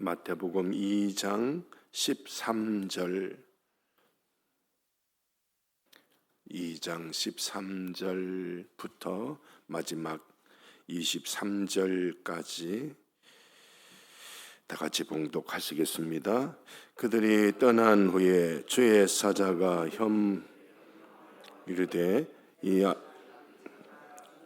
마태복음 2장 13절부터 마지막 23절까지 다 같이 봉독하시겠습니다. 그들이 떠난 후에 주의 사자가 이르되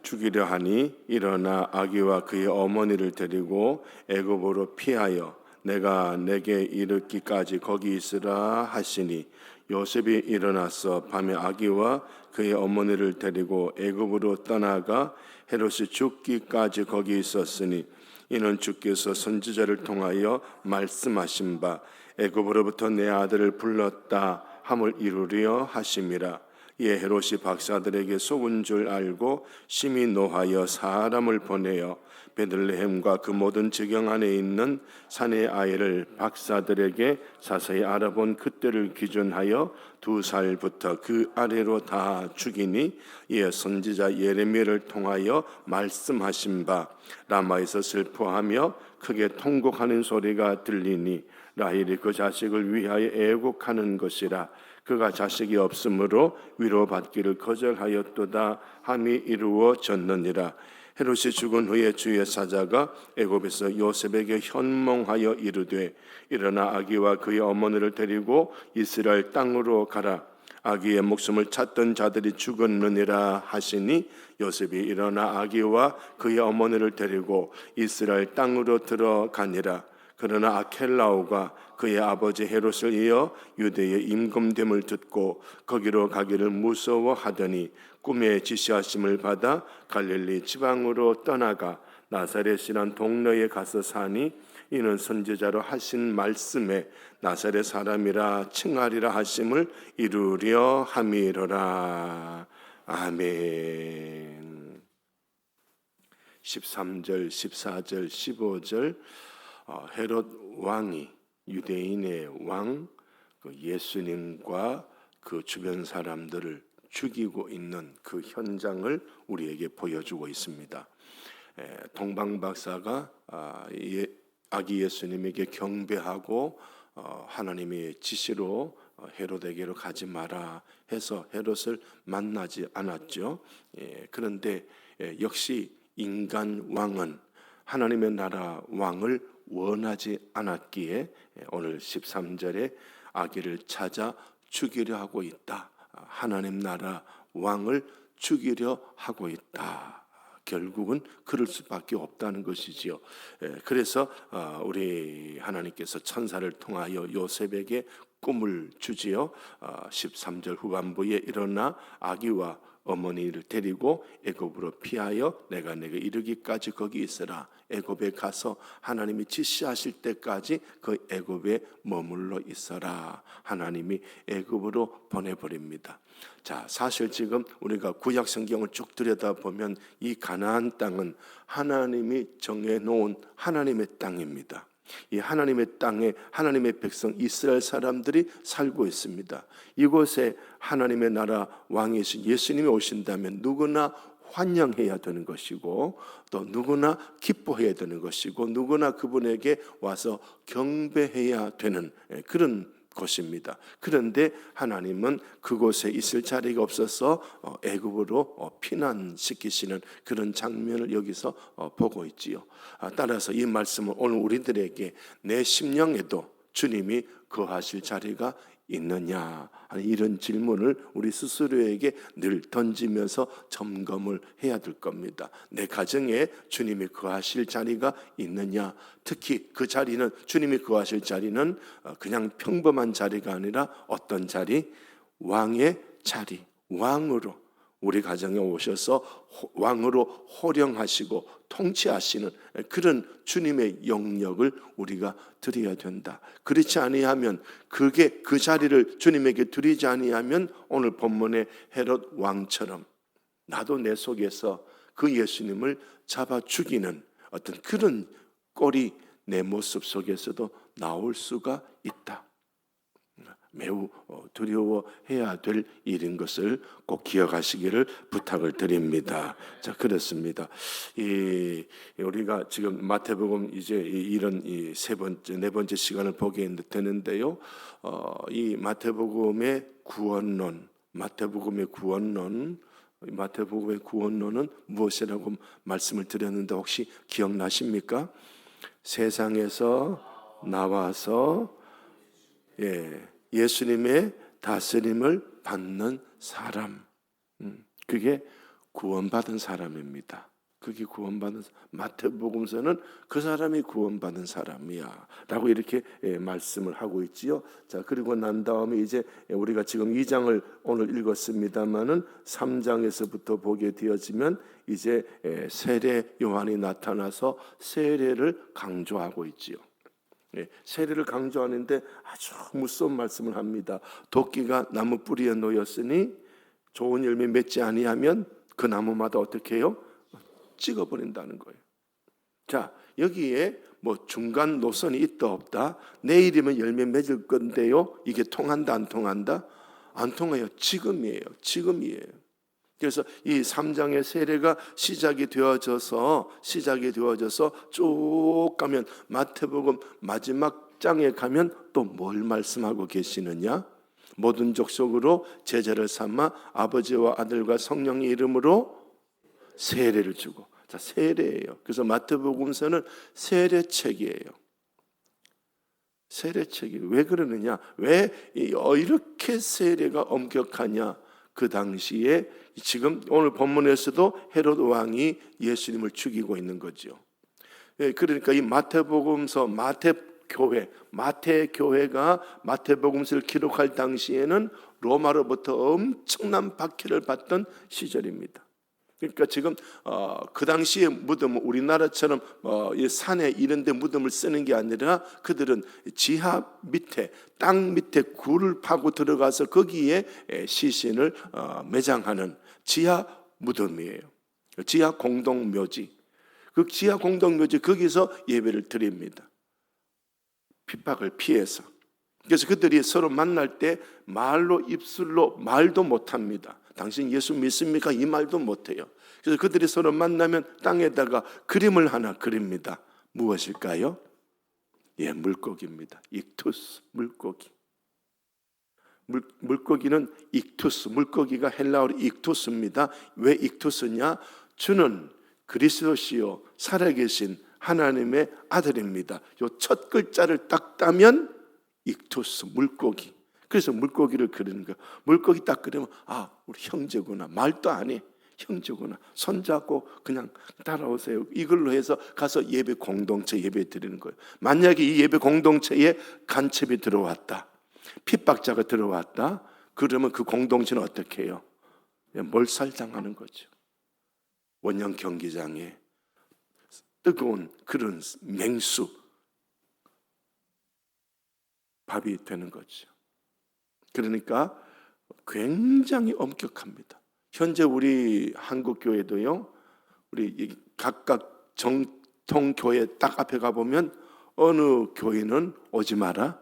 죽이려 하니 일어나 아기와 그의 어머니를 데리고 애굽으로 피하여 내가 내게 이르기까지 거기 있으라 하시니 요셉이 일어나서 밤에 아기와 그의 어머니를 데리고 애굽으로 떠나가 헤롯이 죽기까지 거기 있었으니 이는 주께서 선지자를 통하여 말씀하신 바 애굽으로부터 내 아들을 불렀다 함을 이루려 하심이라. 이에 헤롯이 박사들에게 속은 줄 알고 심히 노하여 사람을 보내어 베들레헴과 그 모든 지경 안에 있는 산의 아이를 박사들에게 자세히 알아본 그때를 기준하여 2살부터 그 아래로 다 죽이니 이에 선지자 예레미야를 통하여 말씀하신 바 라마에서 슬퍼하며 크게 통곡하는 소리가 들리니 라헬이 그 자식을 위하여 애곡하는 것이라. 그가 자식이 없으므로 위로받기를 거절하였도다 함이 이루어졌느니라. 헤롯이 죽은 후에 주의 사자가 애굽에서 요셉에게 현몽하여 이르되 일어나 아기와 그의 어머니를 데리고 이스라엘 땅으로 가라. 아기의 목숨을 찾던 자들이 죽었느니라 하시니 요셉이 일어나 아기와 그의 어머니를 데리고 이스라엘 땅으로 들어가니라. 그러나 아켈라오가 그의 아버지 헤롯을 이어 유대에 임금됨을 듣고 거기로 가기를 무서워하더니 꿈에 지시하심을 받아 갈릴리 지방으로 떠나가 나사렛이란 동네에 가서 사니 이는 선지자로 하신 말씀에 나사렛 사람이라 칭하리라 하심을 이루려 함이로라. 아멘. 13절, 14절, 15절 헤롯 왕이 유대인의 왕 예수님과 그 주변 사람들을 죽이고 있는 그 현장을 우리에게 보여주고 있습니다. 동방박사가 아기 예수님에게 경배하고 하나님의 지시로 헤롯에게로 가지 마라 해서 헤롯을 만나지 않았죠. 그런데 역시 인간 왕은 하나님의 나라 왕을 원하지 않았기에 오늘 13절에 아기를 찾아 죽이려 하고 있다. 하나님 나라 왕을 죽이려 하고 있다. 결국은 그럴 수밖에 없다는 것이지요. 그래서 우리 하나님께서 천사를 통하여 요셉에게 꿈을 주지요. 13절 후반부에 일어나 아기와 어머니를 데리고 애굽으로 피하여 내가 내게 이르기까지 거기 있으라. 애굽에 가서 하나님이 지시하실 때까지 그 애굽에 머물러 있어라. 하나님이 애굽으로 보내버립니다. 자, 사실 지금 우리가 구약 성경을 쭉 들여다보면 이 가나안 땅은 하나님이 정해놓은 하나님의 땅입니다. 이 하나님의 땅에 하나님의 백성 이스라엘 사람들이 살고 있습니다. 이곳에 하나님의 나라 왕이신 예수님이 오신다면 누구나 환영해야 되는 것이고 또 누구나 기뻐해야 되는 것이고 누구나 그분에게 와서 경배해야 되는 그런 곳입니다. 그런데 하나님은 그곳에 있을 자리가 없어서 애굽으로 피난시키시는 그런 장면을 여기서 보고 있지요. 따라서 이 말씀은 오늘 우리들에게 내 심령에도 주님이 거하실 자리가 있느냐 하는 이런 질문을 우리 스스로에게 늘 던지면서 점검을 해야 될 겁니다. 내 가정에 주님이 거하실 자리가 있느냐, 특히 그 자리는 주님이 거하실 자리는 그냥 평범한 자리가 아니라 어떤 자리? 왕의 자리, 왕으로 우리 가정에 오셔서 왕으로 호령하시고 통치하시는 그런 주님의 영역을 우리가 드려야 된다. 그렇지 아니하면 그게 그 자리를 주님에게 드리지 아니하면 오늘 본문의 헤롯 왕처럼 나도 내 속에서 그 예수님을 잡아 죽이는 어떤 그런 꼴이 내 모습 속에서도 나올 수가 있다. 매우 두려워해야 될 일인 것을 꼭 기억하시기를 부탁을 드립니다. 자, 그렇습니다. 우리가 지금 마태복음 이제 이런 세 번째, 네 번째 시간을 보게 되는데요. 이 마태복음의 구원론, 마태복음의 구원론은 무엇이라고 말씀을 드렸는데 혹시 기억나십니까? 세상에서 나와서 예수님의 다스림을 받는 사람, 그게 구원받은 사람입니다. 그게 구원받은, 마태복음서는 그 사람이 구원받은 사람이야 라고 이렇게 말씀을 하고 있지요. 자, 그리고 난 다음에 이제 우리가 지금 2장을 오늘 읽었습니다마는 3장에서부터 보게 되어지면 이제 세례 요한이 나타나서 세례를 강조하고 있지요. 세례를 강조하는데 아주 무서운 말씀을 합니다. 도끼가 나무 뿌리에 놓였으니 좋은 열매 맺지 아니하면 그 나무마다 어떻게 해요? 찍어버린다는 거예요. 자, 여기에 뭐 중간 노선이 있다 없다, 내일이면 열매 맺을 건데요, 이게 통한다 안 통한다? 안 통해요. 지금이에요. 그래서 이 3장의 세례가 시작이 되어져서 쭉 가면 마태복음 마지막 장에 가면 또 뭘 말씀하고 계시느냐? 모든 족속으로 제자를 삼아 아버지와 아들과 성령의 이름으로 세례를 주고. 자, 세례예요. 그래서 마태복음서는 세례책이에요. 왜 그러느냐? 왜 이렇게 세례가 엄격하냐? 그 당시에 지금 오늘 본문에서도 헤롯 왕이 예수님을 죽이고 있는 거죠. 그러니까 이 마태복음서, 마태교회가 마태복음서를 기록할 당시에는 로마로부터 엄청난 박해를 받던 시절입니다. 그러니까 지금 그 당시에 무덤은 우리나라처럼 이 산에 이런 데 무덤을 쓰는 게 아니라 그들은 지하 밑에, 땅 밑에 굴을 파고 들어가서 거기에 시신을 매장하는 지하 무덤이에요. 지하 공동묘지. 그 지하 공동묘지 거기서 예배를 드립니다. 핍박을 피해서. 그래서 그들이 서로 만날 때 입술로 말도 못합니다. 당신 예수 믿습니까? 이 말도 못해요. 그래서 그들이 서로 만나면 땅에다가 그림을 하나 그립니다. 무엇일까요? 물고기입니다. 익투스, 물고기. 물고기는 익투스, 물고기가 헬라어로 익투스입니다. 왜 익투스냐? 주는 그리스도시요 살아계신 하나님의 아들입니다. 요 첫 글자를 딱 따면 익투스, 물고기. 그래서 물고기를 그리는 거예요. 물고기 딱 그리면 우리 형제구나. 말도 안 해. 형제구나. 손잡고 그냥 따라오세요. 이걸로 해서 가서 공동체 예배 드리는 거예요. 만약에 이 예배 공동체에 간첩이 들어왔다, 핍박자가 들어왔다, 그러면 그 공동체는 어떻게 해요? 몰살당하는 거죠. 원형 경기장에 뜨거운 그런 맹수 밥이 되는 거죠. 그러니까 굉장히 엄격합니다. 현재 우리 한국 교회도요, 우리 각각 정통 교회 딱 앞에 가보면 어느 교회는 오지 마라.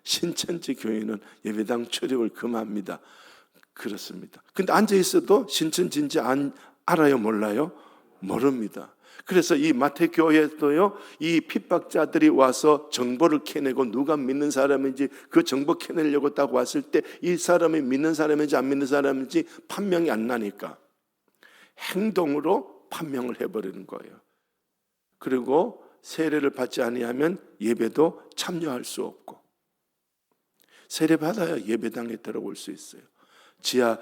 신천지 교회는 예배당 출입을 금합니다. 그렇습니다. 근데 앉아 있어도 신천지인지 알아요, 몰라요? 모릅니다. 그래서 이 마태교회도요, 이 핍박자들이 와서 정보를 캐내고 누가 믿는 사람인지 그 정보 캐내려고 딱 왔을 때 이 사람이 믿는 사람인지 안 믿는 사람인지 판명이 안 나니까 행동으로 판명을 해버리는 거예요. 그리고 세례를 받지 아니하면 예배도 참여할 수 없고, 세례 받아야 예배당에 들어올 수 있어요. 지하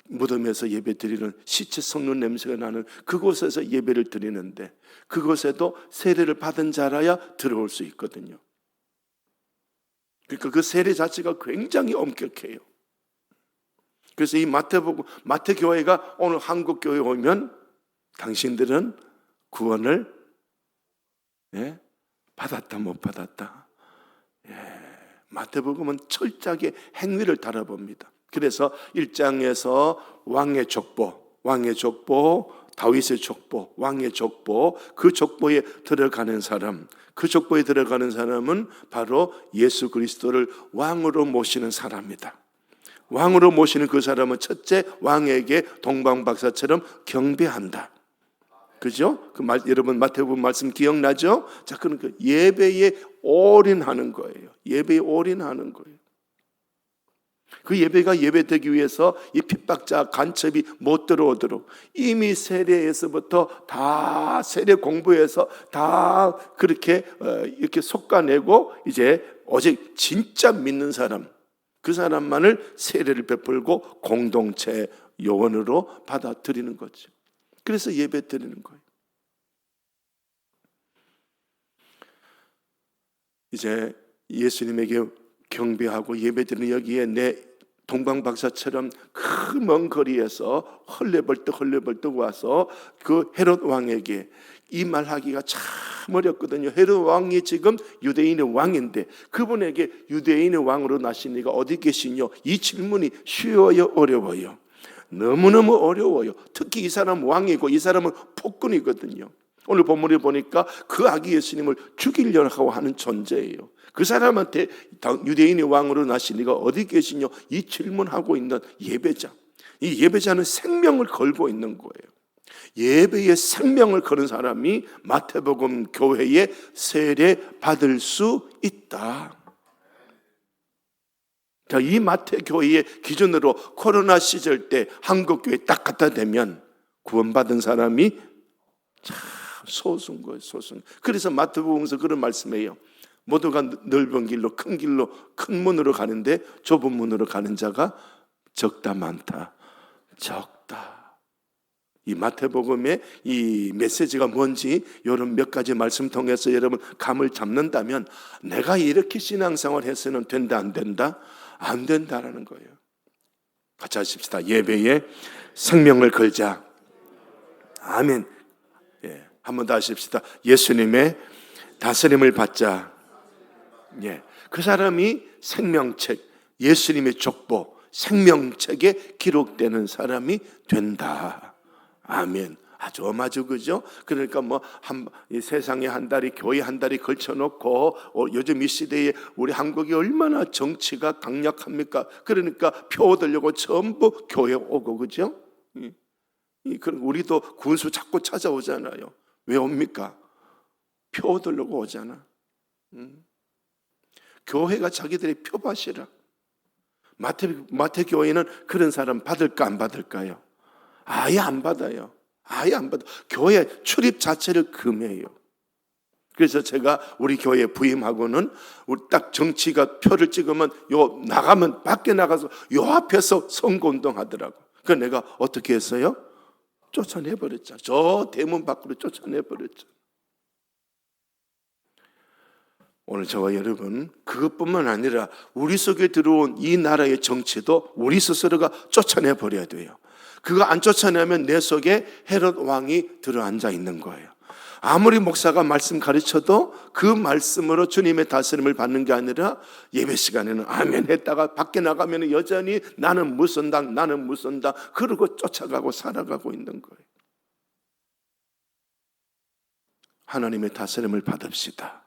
무덤에서 예배 드리는 시체 썩는 냄새가 나는 그곳에서 예배를 드리는데 그곳에도 세례를 받은 자라야 들어올 수 있거든요. 그러니까 그 세례 자체가 굉장히 엄격해요. 그래서 이 마태교회가 오늘 한국교회에 오면 당신들은 구원을 받았다 못 받았다. 마태복음은 철저하게 행위를 다뤄봅니다. 그래서 1장에서 왕의 족보, 다윗의 족보, 왕의 족보, 그 족보에 들어가는 사람, 그 족보에 들어가는 사람은 바로 예수 그리스도를 왕으로 모시는 사람이다. 왕으로 모시는 그 사람은 첫째 왕에게 동방박사처럼 경배한다. 그죠? 여러분 마태복음 말씀 기억나죠? 자, 그러니까 예배에 올인하는 거예요. 예배에 올인하는 거예요. 그 예배가 예배되기 위해서 이 핍박자 간첩이 못 들어오도록 이미 세례에서부터 다 세례 공부해서 다 그렇게 이렇게 솎아내고 이제 오직 진짜 믿는 사람, 그 사람만을 세례를 베풀고 공동체 요원으로 받아들이는 거죠. 그래서 예배 드리는 거예요. 이제 예수님에게 경배하고 예배드리는 여기에 내 동방박사처럼 그 먼 거리에서 헐레벌떡 와서 그 헤롯 왕에게 이 말하기가 참 어렵거든요. 헤롯 왕이 지금 유대인의 왕인데 그분에게 유대인의 왕으로 나신 이가 어디 계시뇨? 이 질문이 쉬워요, 어려워요? 너무너무 어려워요. 특히 이 사람 왕이고 이 사람은 폭군이거든요. 오늘 본문에 보니까 그 아기 예수님을 죽이려고 하는 존재예요. 그 사람한테 유대인의 왕으로 나신 이가 어디 계시뇨? 이 질문하고 있는 예배자. 이 예배자는 생명을 걸고 있는 거예요. 예배에 생명을 거는 사람이 마태복음 교회에 세례 받을 수 있다. 자, 이 마태 교회의 기준으로 코로나 시절 때 한국 교회 딱 갖다 대면 구원받은 사람이 참 소수인 거예요, 소수. 그래서 마태복음에서 그런 말씀이에요. 모두가 넓은 길로 큰 문으로 가는데 좁은 문으로 가는 자가 적다 많다. 적다. 이 마태복음의 이 메시지가 뭔지 이런 몇 가지 말씀 통해서 여러분 감을 잡는다면 내가 이렇게 신앙생활 해서는 된다 안 된다? 안 된다라는 거예요. 같이 하십시다. 예배에 생명을 걸자. 아멘. 예, 한 번 더 하십시다. 예수님의 다스림을 받자. 예, 그 사람이 생명책, 예수님의 족보, 생명책에 기록되는 사람이 된다. 아멘. 아주 그죠? 그러니까 이 세상에 한 달이 교회 한 달이 걸쳐놓고 요즘 이 시대에 우리 한국이 얼마나 정치가 강력합니까? 그러니까 표 얻으려고 전부 교회 오고 그죠? 우리도 군수 자꾸 찾아오잖아요. 왜 옵니까? 표 얻으려고 오잖아. 교회가 자기들의 표밭이라. 마태 교회는 그런 사람 받을까 안 받을까요? 아예 안 받아요. 아예 안 받아. 교회 출입 자체를 금해요. 그래서 제가 우리 교회에 부임하고는 우리 딱 정치가 표를 찍으면 나가면 밖에 나가서 요 앞에서 선거운동 하더라고. 그래서 내가 어떻게 했어요? 쫓아내버렸죠. 저 대문 밖으로 쫓아내버렸죠. 오늘 저와 여러분 그것뿐만 아니라 우리 속에 들어온 이 나라의 정치도 우리 스스로가 쫓아내버려야 돼요. 그거 안 쫓아내면 내 속에 헤롯 왕이 들어앉아 있는 거예요. 아무리 목사가 말씀 가르쳐도 그 말씀으로 주님의 다스림을 받는 게 아니라 예배 시간에는 아멘 했다가 밖에 나가면 여전히 나는 무슨 당 그러고 쫓아가고 살아가고 있는 거예요. 하나님의 다스림을 받읍시다.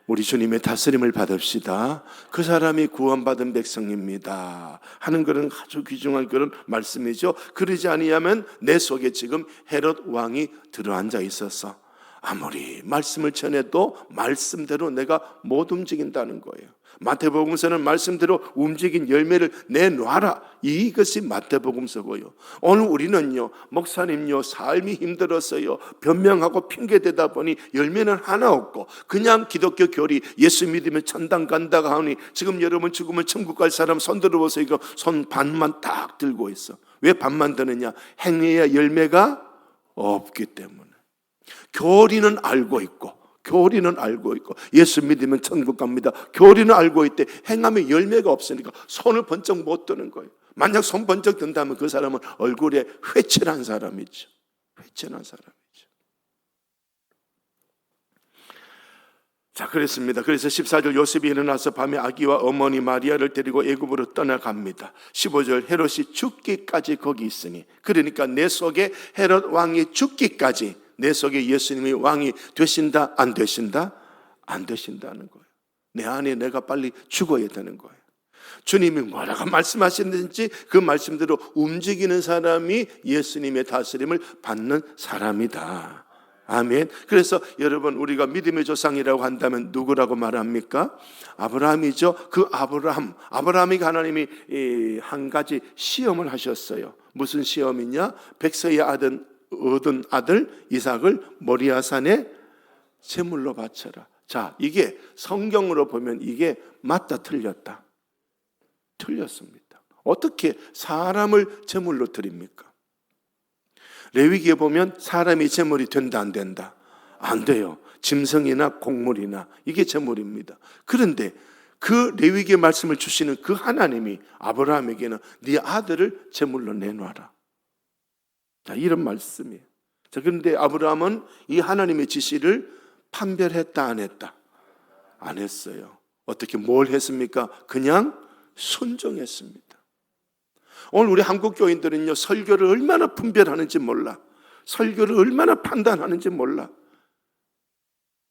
우리 주님의 다스림을 받읍시다. 그 사람이 구원받은 백성입니다 하는 그런 아주 귀중한 그런 말씀이죠. 그러지 아니하면 내 속에 지금 헤롯 왕이 들어앉아 있어서 아무리 말씀을 전해도 말씀대로 내가 못 움직인다는 거예요. 마태복음서는 말씀대로 움직인 열매를 내놔라. 이것이 마태복음서고요. 오늘 우리는요, 목사님요, 삶이 힘들었어요. 변명하고 핑계대다 보니 열매는 하나 없고 그냥 기독교 교리 예수 믿으면 천당 간다고 하니 지금 여러분 죽으면 천국 갈 사람 손 들어보세요. 이거 손 반만 딱 들고 있어. 왜 반만 드느냐? 행위의 열매가 없기 때문에. 교리는 알고 있고 예수 믿으면 천국 갑니다. 교리는 알고 있대. 행하면 열매가 없으니까 손을 번쩍 못 드는 거예요. 만약 손 번쩍 든다면 그 사람은 얼굴에 회칠한 사람이죠. 자, 그랬습니다. 그래서 14절 요셉이 일어나서 밤에 아기와 어머니 마리아를 데리고 애굽으로 떠나갑니다. 15절 헤롯이 죽기까지 거기 있으니, 그러니까 내 속에 헤롯 왕이 죽기까지 내 속에 예수님이 왕이 되신다 안 되신다? 안 되신다는 거예요. 내 안에 내가 빨리 죽어야 되는 거예요. 주님이 뭐라고 말씀하셨는지 그 말씀대로 움직이는 사람이 예수님의 다스림을 받는 사람이다. 아멘. 그래서 여러분, 우리가 믿음의 조상이라고 한다면 누구라고 말합니까? 아브라함이죠. 그 아브라함이 하나님이 한 가지 시험을 하셨어요. 무슨 시험이냐? 백세의 얻은 아들 이삭을 모리아산에 제물로 바쳐라. 자, 이게 성경으로 보면 이게 맞다 틀렸다? 틀렸습니다. 어떻게 사람을 제물로 드립니까? 레위기에 보면 사람이 제물이 된다 안 된다? 안 돼요. 짐승이나 곡물이나 이게 제물입니다. 그런데 그 레위기의 말씀을 주시는 그 하나님이 아브라함에게는 네 아들을 제물로 내놔라. 자, 이런 말씀이에요. 자, 그런데 아브라함은 이 하나님의 지시를 판별했다 안 했다? 안 했어요. 어떻게 뭘 했습니까? 그냥 순종했습니다. 오늘 우리 한국 교인들은요, 설교를 얼마나 분별하는지 몰라. 설교를 얼마나 판단하는지 몰라.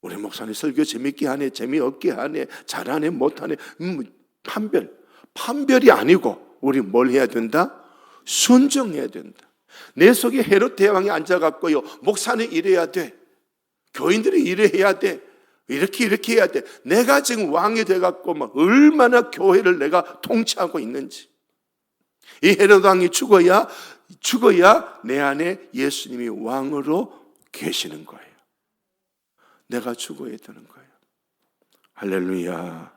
우리 목사님 설교 재밌게 하네, 재미없게 하네, 잘하네, 못하네. 판별이 아니고 우리 뭘 해야 된다? 순종해야 된다. 내 속에 헤롯 대왕이 앉아갖고요, 목사는 이래야 돼, 교인들이 이래야 돼, 이렇게 해야 돼. 내가 지금 왕이 돼갖고 막 얼마나 교회를 내가 통치하고 있는지. 이 헤롯 왕이 죽어야 내 안에 예수님이 왕으로 계시는 거예요. 내가 죽어야 되는 거예요. 할렐루야.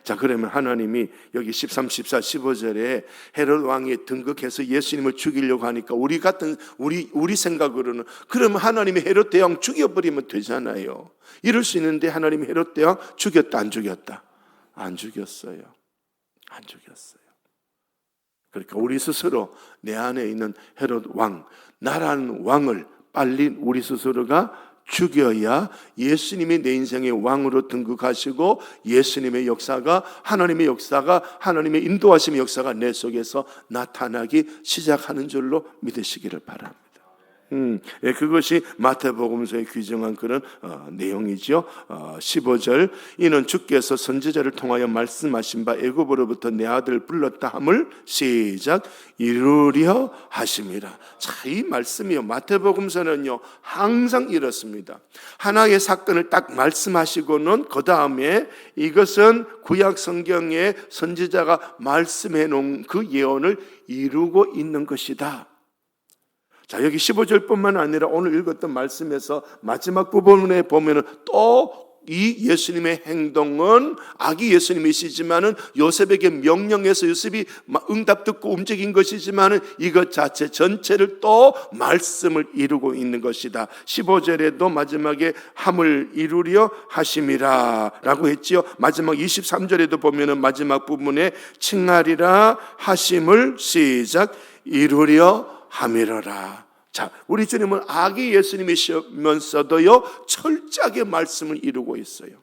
자, 그러면 하나님이 여기 13, 14, 15절에 헤롯 왕이 등극해서 예수님을 죽이려고 하니까 우리 생각으로는 그러면 하나님이 헤롯 대왕 죽여버리면 되잖아요. 이럴 수 있는데 하나님이 헤롯 대왕 죽였다 안 죽였다? 안 죽였어요. 안 죽였어요. 그러니까 우리 스스로 내 안에 있는 헤롯 왕, 나라는 왕을 빨리 우리 스스로가 죽여야 예수님이 내 인생의 왕으로 등극하시고 예수님의 역사가, 하나님의 역사가, 하나님의 인도하심의 역사가 내 속에서 나타나기 시작하는 줄로 믿으시기를 바랍니다. 예, 그것이 마태복음서에 규정한 그런 내용이죠. 15절, 이는 주께서 선지자를 통하여 말씀하신 바 애굽으로부터 내 아들을 불렀다 함을 시작 이루려 하심이라. 자, 이 말씀이요, 마태복음서는요 항상 이렇습니다. 하나의 사건을 딱 말씀하시고는 그 다음에 이것은 구약 성경에 선지자가 말씀해 놓은 그 예언을 이루고 있는 것이다. 자, 여기 15절뿐만 아니라 오늘 읽었던 말씀에서 마지막 부분에 보면은 또 이 예수님의 행동은 아기 예수님이시지만은 요셉에게 명령해서 요셉이 응답 듣고 움직인 것이지만은 이것 자체 전체를 또 말씀을 이루고 있는 것이다. 15절에도 마지막에 함을 이루려 하심이라 라고 했지요. 마지막 23절에도 보면은 마지막 부분에 칭하리라 하심을 시작 이루려 함이러라. 자, 우리 주님은 아기 예수님이시면서도요 철저하게 말씀을 이루고 있어요.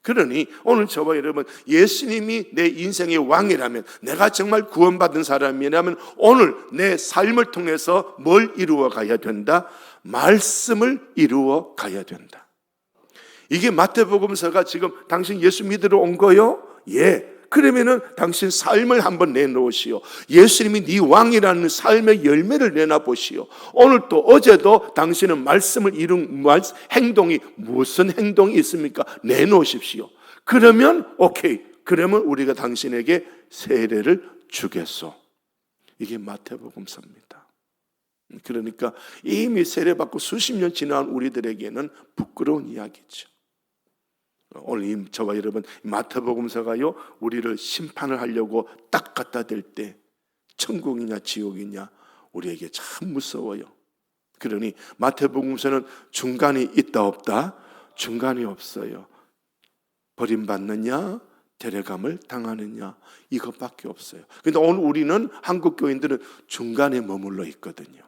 그러니 오늘 저와 여러분, 예수님이 내 인생의 왕이라면, 내가 정말 구원받은 사람이라면 오늘 내 삶을 통해서 뭘 이루어 가야 된다? 말씀을 이루어 가야 된다. 이게 마태복음서가 지금 당신 예수 믿으러 온 거요? 예. 그러면은 당신 삶을 한번 내놓으시오. 예수님이 네 왕이라는 삶의 열매를 내놔보시오. 오늘 또 어제도 당신은 말씀을 이룬 행동이 무슨 행동이 있습니까? 내놓으십시오. 그러면 오케이. 그러면 우리가 당신에게 세례를 주겠소. 이게 마태복음서입니다. 그러니까 이미 세례받고 수십 년 지난 우리들에게는 부끄러운 이야기죠. 오늘 저와 여러분, 마태복음서가요 우리를 심판을 하려고 딱 갖다 댈 때 천국이냐 지옥이냐 우리에게 참 무서워요. 그러니 마태복음서는 중간이 있다 없다? 중간이 없어요. 버림받느냐 데려감을 당하느냐 이것밖에 없어요. 그런데 오늘 우리는 한국 교인들은 중간에 머물러 있거든요.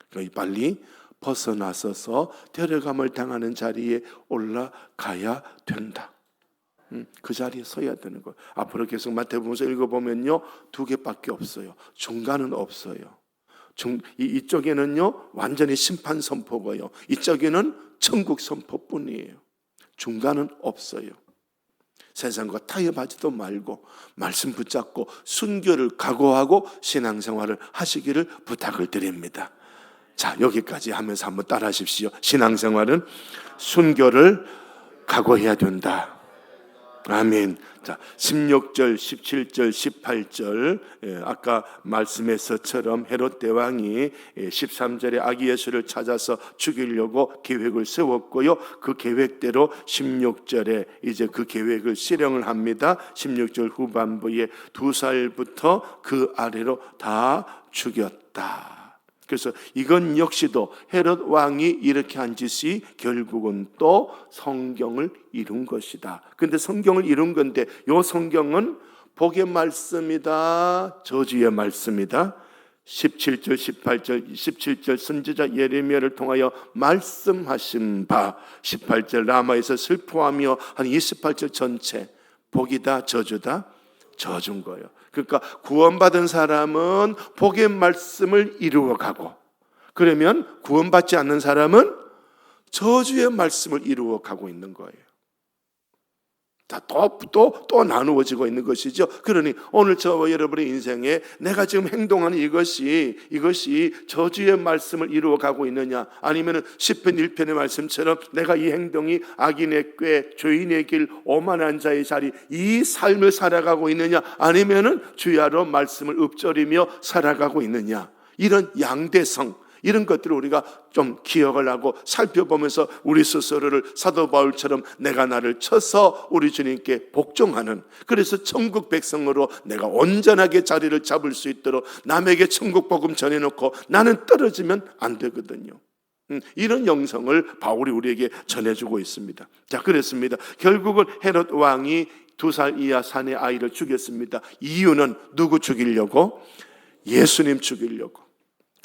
그러니 빨리 벗어나서서 데려감을 당하는 자리에 올라가야 된다. 그 자리에 서야 되는 거예요. 앞으로 계속 마태복음서 읽어보면요, 두 개밖에 없어요. 중간은 없어요. 이쪽에는요 완전히 심판 선포고요, 이쪽에는 천국 선포뿐이에요. 중간은 없어요. 세상과 타협하지도 말고 말씀 붙잡고 순교를 각오하고 신앙생활을 하시기를 부탁을 드립니다. 자, 여기까지 하면서 한번 따라 하십시오. 신앙생활은 순교를 각오해야 된다. 아멘. 자, 16절, 17절, 18절, 아까 말씀에서처럼 헤롯 대왕이 13절에 아기 예수를 찾아서 죽이려고 계획을 세웠고요, 그 계획대로 16절에 이제 그 계획을 실행을 합니다. 16절 후반부에 2살부터 그 아래로 다 죽였다. 그래서 이건 역시도 헤롯 왕이 이렇게 한 짓이 결국은 또 성경을 이룬 것이다. 근데 성경을 이룬 건데 이 성경은 복의 말씀이다, 저주의 말씀이다. 17절, 18절, 17절 선지자 예레미야를 통하여 말씀하신 바, 18절 라마에서 슬퍼하며 한 28절 전체 복이다, 저주다, 저준 거예요. 그러니까 구원받은 사람은 복의 말씀을 이루어가고, 그러면 구원받지 않는 사람은 저주의 말씀을 이루어가고 있는 거예요. 자, 또 나누어지고 있는 것이죠. 그러니 오늘 저와 여러분의 인생에 내가 지금 행동하는 이것이 저주의 말씀을 이루어가고 있느냐, 아니면 시편 1편의 말씀처럼 내가 이 행동이 악인의 꾀, 죄인의 길, 오만한 자의 자리, 이 삶을 살아가고 있느냐, 아니면 주야로 말씀을 읊조리며 살아가고 있느냐. 이런 양대성, 이런 것들을 우리가 좀 기억을 하고 살펴보면서 우리 스스로를 사도 바울처럼 내가 나를 쳐서 우리 주님께 복종하는, 그래서 천국 백성으로 내가 온전하게 자리를 잡을 수 있도록 남에게 천국 복음 전해놓고 나는 떨어지면 안 되거든요. 이런 영성을 바울이 우리에게 전해주고 있습니다. 자, 그랬습니다. 결국은 헤롯 왕이 2살 이하 사내 아이를 죽였습니다. 이유는 누구 죽이려고? 예수님 죽이려고.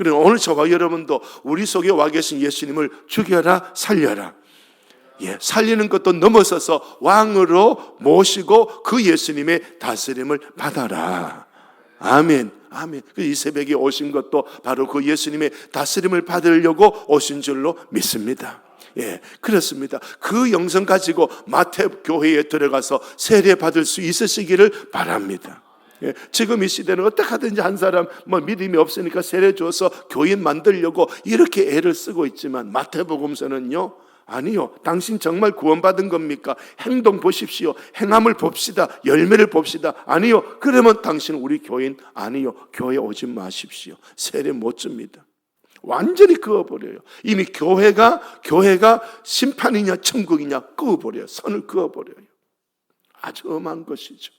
그러나 오늘 저와 여러분도 우리 속에 와 계신 예수님을 죽여라, 살려라. 살리는 것도 넘어서서 왕으로 모시고 그 예수님의 다스림을 받아라. 아멘. 아멘. 이 새벽에 오신 것도 바로 그 예수님의 다스림을 받으려고 오신 줄로 믿습니다. 그렇습니다. 그 영성 가지고 마태 교회에 들어가서 세례 받을 수 있으시기를 바랍니다. 지금 이 시대는 어떻게 하든지 한 사람 믿음이 없으니까 세례 줘서 교인 만들려고 이렇게 애를 쓰고 있지만, 마태복음서는요, 아니요, 당신 정말 구원받은 겁니까? 행동 보십시오. 행함을 봅시다. 열매를 봅시다. 아니요, 그러면 당신은 우리 교인 아니요, 교회 오지 마십시오. 세례 못 줍니다. 완전히 그어버려요. 이미 교회가 심판이냐 천국이냐 그어버려요. 선을 그어버려요. 아주 엄한 것이죠.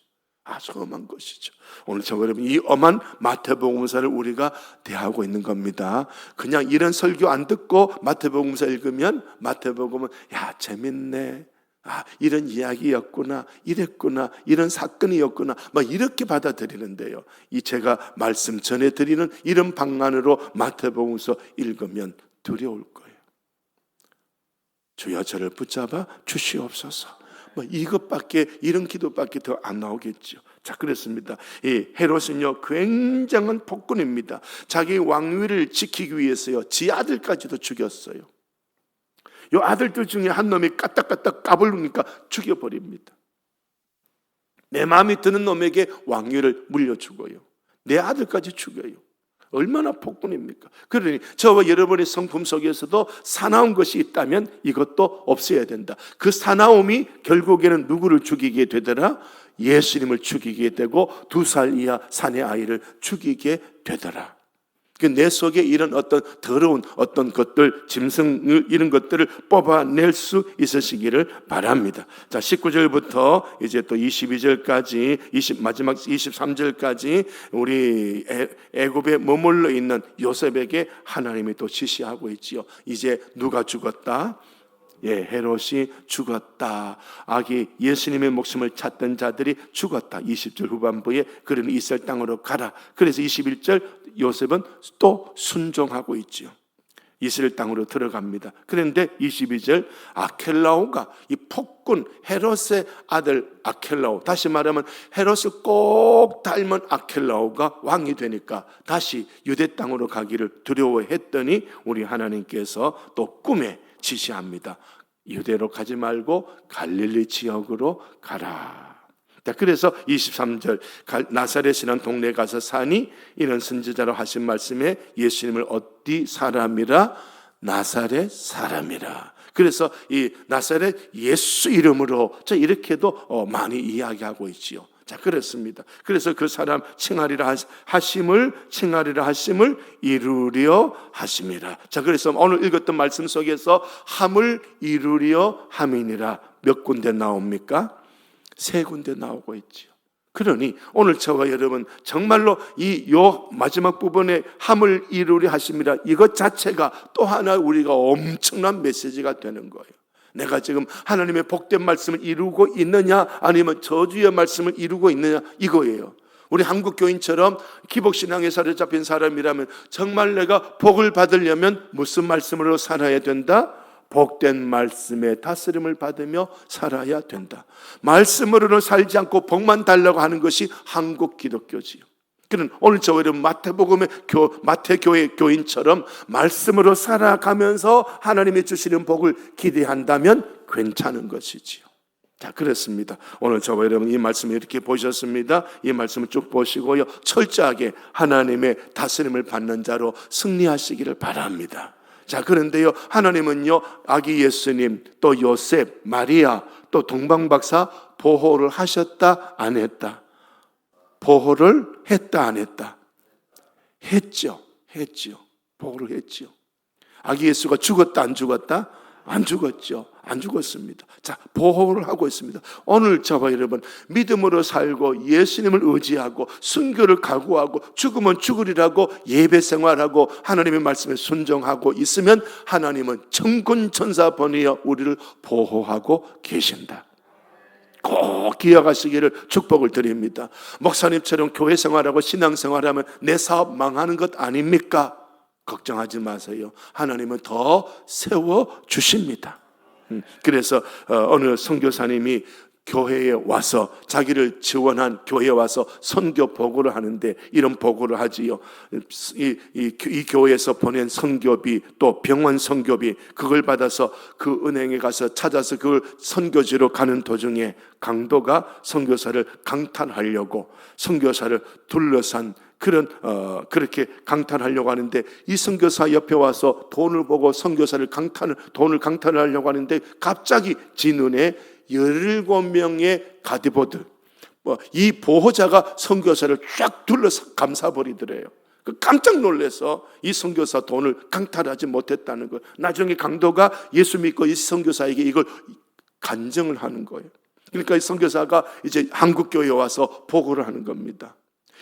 아주 엄한 것이죠. 오늘 저 여러분, 이 엄한 마태복음서를 우리가 대하고 있는 겁니다. 그냥 이런 설교 안 듣고 마태복음서 읽으면 마태복음은 야, 재밌네, 이런 이야기였구나, 이랬구나, 이런 사건이었구나, 이렇게 받아들이는데요, 이 제가 말씀 전해드리는 이런 방안으로 마태복음서 읽으면 두려울 거예요. 주여 저를 붙잡아 주시옵소서. 이것밖에, 이런 기도밖에 더 안 나오겠죠. 자, 그렇습니다. 이 헤롯은요 굉장한 폭군입니다. 자기 왕위를 지키기 위해서요 지 아들까지도 죽였어요. 이 아들들 중에 한 놈이 까딱까딱 까불으니까 죽여버립니다. 내 마음이 드는 놈에게 왕위를 물려주고요, 내 아들까지 죽여요. 얼마나 폭군입니까? 그러니 저와 여러분의 성품 속에서도 사나운 것이 있다면 이것도 없애야 된다. 그 사나움이 결국에는 누구를 죽이게 되더라? 예수님을 죽이게 되고 2살 이하 사내 아이를 죽이게 되더라. 내 속에 이런 어떤 더러운 어떤 것들, 짐승 이런 것들을 뽑아낼 수 있으시기를 바랍니다. 자, 19절부터 이제 또 22절까지 마지막 23절까지 우리 애굽에 머물러 있는 요셉에게 하나님이 또 지시하고 있지요. 이제 누가 죽었다? 헤롯이 죽었다. 아기 예수님의 목숨을 찾던 자들이 죽었다. 20절 후반부에 그는 이스라엘 땅으로 가라. 그래서 21절 요셉은 또 순종하고 있지요. 이스라엘 땅으로 들어갑니다. 그런데 22절 아켈라오가 이 폭군 헤롯의 아들 아켈라오, 다시 말하면 헤롯을 꼭 닮은 아켈라오가 왕이 되니까 다시 유대 땅으로 가기를 두려워했더니 우리 하나님께서 또 꿈에 지시합니다. 유대로 가지 말고 갈릴리 지역으로 가라. 그래서 23절 나사렛이라는 동네에 가서 사니 이는 선지자로 하신 말씀에 예수님을 어디 사람이라? 나사렛 사람이라. 그래서 이 나사렛 예수 이름으로 이렇게도 많이 이야기하고 있지요. 자, 그렇습니다. 그래서 그 사람 칭하리라 하심을 이루려 하심이라. 자, 그래서 오늘 읽었던 말씀 속에서 함을 이루려 함이니라 몇 군데 나옵니까? 3군데 나오고 있지요. 그러니 오늘 저와 여러분 정말로 요 마지막 부분에 함을 이루려 하심이라 이것 자체가 또 하나 우리가 엄청난 메시지가 되는 거예요. 내가 지금 하나님의 복된 말씀을 이루고 있느냐 아니면 저주의 말씀을 이루고 있느냐 이거예요. 우리 한국 교인처럼 기복신앙에 사로잡힌 사람이라면 정말 내가 복을 받으려면 무슨 말씀으로 살아야 된다? 복된 말씀의 다스림을 받으며 살아야 된다. 말씀으로는 살지 않고 복만 달라고 하는 것이 한국 기독교지요. 그는 오늘 저와 여러분 마태복음의 마태교회 교인처럼 말씀으로 살아가면서 하나님이 주시는 복을 기대한다면 괜찮은 것이지요. 자, 그렇습니다. 오늘 저와 여러분 이 말씀을 이렇게 보셨습니다. 이 말씀을 쭉 보시고요, 철저하게 하나님의 다스림을 받는 자로 승리하시기를 바랍니다. 자, 그런데요, 하나님은요, 아기 예수님, 또 요셉, 마리아, 또 동방박사 보호를 하셨다, 안 했다? 보호를 했다, 안 했다? 했죠. 보호를 했죠. 아기 예수가 죽었다, 안 죽었다? 안 죽었죠. 안 죽었습니다. 자, 보호를 하고 있습니다. 오늘 저와 여러분 믿음으로 살고 예수님을 의지하고 순교를 각오하고 죽으면 죽으리라고 예배 생활하고 하나님의 말씀에 순종하고 있으면 하나님은 천군 천사 번이어 우리를 보호하고 계신다. 꼭 기억하시기를 축복을 드립니다. 목사님처럼 교회 생활하고 신앙 생활하면 내 사업 망하는 것 아닙니까? 걱정하지 마세요. 하나님은 더 세워주십니다. 그래서 어느 선교사님이 교회에 와서 자기를 지원한 교회에 와서 선교 보고를 하는데 이런 보고를 하지요. 이 교회에서 보낸 선교비 또 병원 선교비 그걸 받아서 그 은행에 가서 찾아서 그걸 선교지로 가는 도중에 강도가 선교사를 강탈하려고 선교사를 둘러싼 그렇게 강탈하려고 하는데 이 선교사 옆에 와서 돈을 보고 선교사를 돈을 강탈하려고 하는데 갑자기 지 눈에 17명의 가디보드 이 보호자가 선교사를 쫙 둘러서 감싸버리더래요. 깜짝 놀라서 이 선교사 돈을 강탈하지 못했다는 거. 나중에 강도가 예수 믿고 이 선교사에게 이걸 간증을 하는 거예요. 그러니까 이 선교사가 이제 한국 교회에 와서 보고를 하는 겁니다.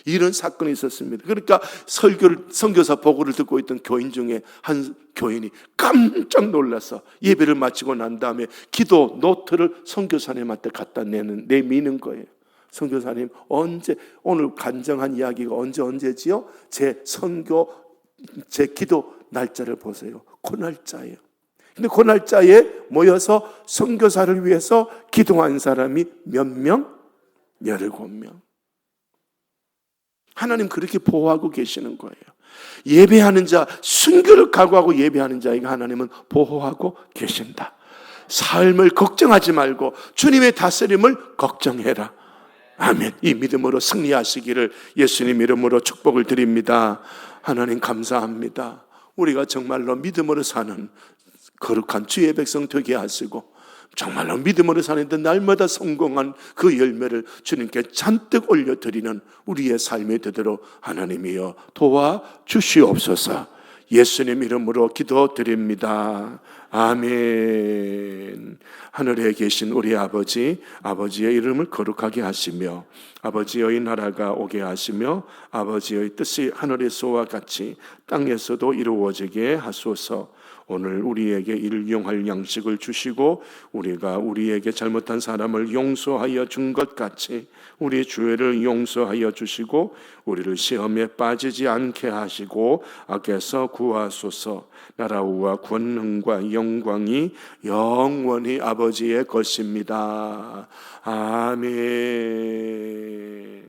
이런 사건이 있었습니다. 그러니까 선교사 보고를 듣고 있던 교인 중에 한 교인이 깜짝 놀라서 예배를 마치고 난 다음에 기도 노트를 선교사님한테 갖다 내미는 거예요. 선교사님 오늘 간증한 이야기가 언제지요? 제 기도 날짜를 보세요. 그 날짜예요. 근데 그 날짜에 모여서 선교사를 위해서 기도한 사람이 몇 명? 17명. 하나님 그렇게 보호하고 계시는 거예요. 예배하는 자, 순교를 각오하고 예배하는 자에게 하나님은 보호하고 계신다. 삶을 걱정하지 말고 주님의 다스림을 걱정해라. 아멘. 이 믿음으로 승리하시기를 예수님 이름으로 축복을 드립니다. 하나님 감사합니다. 우리가 정말로 믿음으로 사는 거룩한 주의 백성 되게 하시고 정말로 믿음으로 사는데 날마다 성공한 그 열매를 주님께 잔뜩 올려드리는 우리의 삶이 되도록 하나님이여 도와주시옵소서. 예수님 이름으로 기도드립니다. 아멘. 하늘에 계신 우리 아버지의 이름을 거룩하게 하시며 아버지의 나라가 오게 하시며 아버지의 뜻이 하늘에서와 같이 땅에서도 이루어지게 하소서. 오늘 우리에게 일용할 양식을 주시고 우리가 우리에게 잘못한 사람을 용서하여 준 것 같이 우리 죄를 용서하여 주시고 우리를 시험에 빠지지 않게 하시고 악에서 구하소서. 나라와 권능과 영광이 영원히 아버지의 것입니다. 아멘.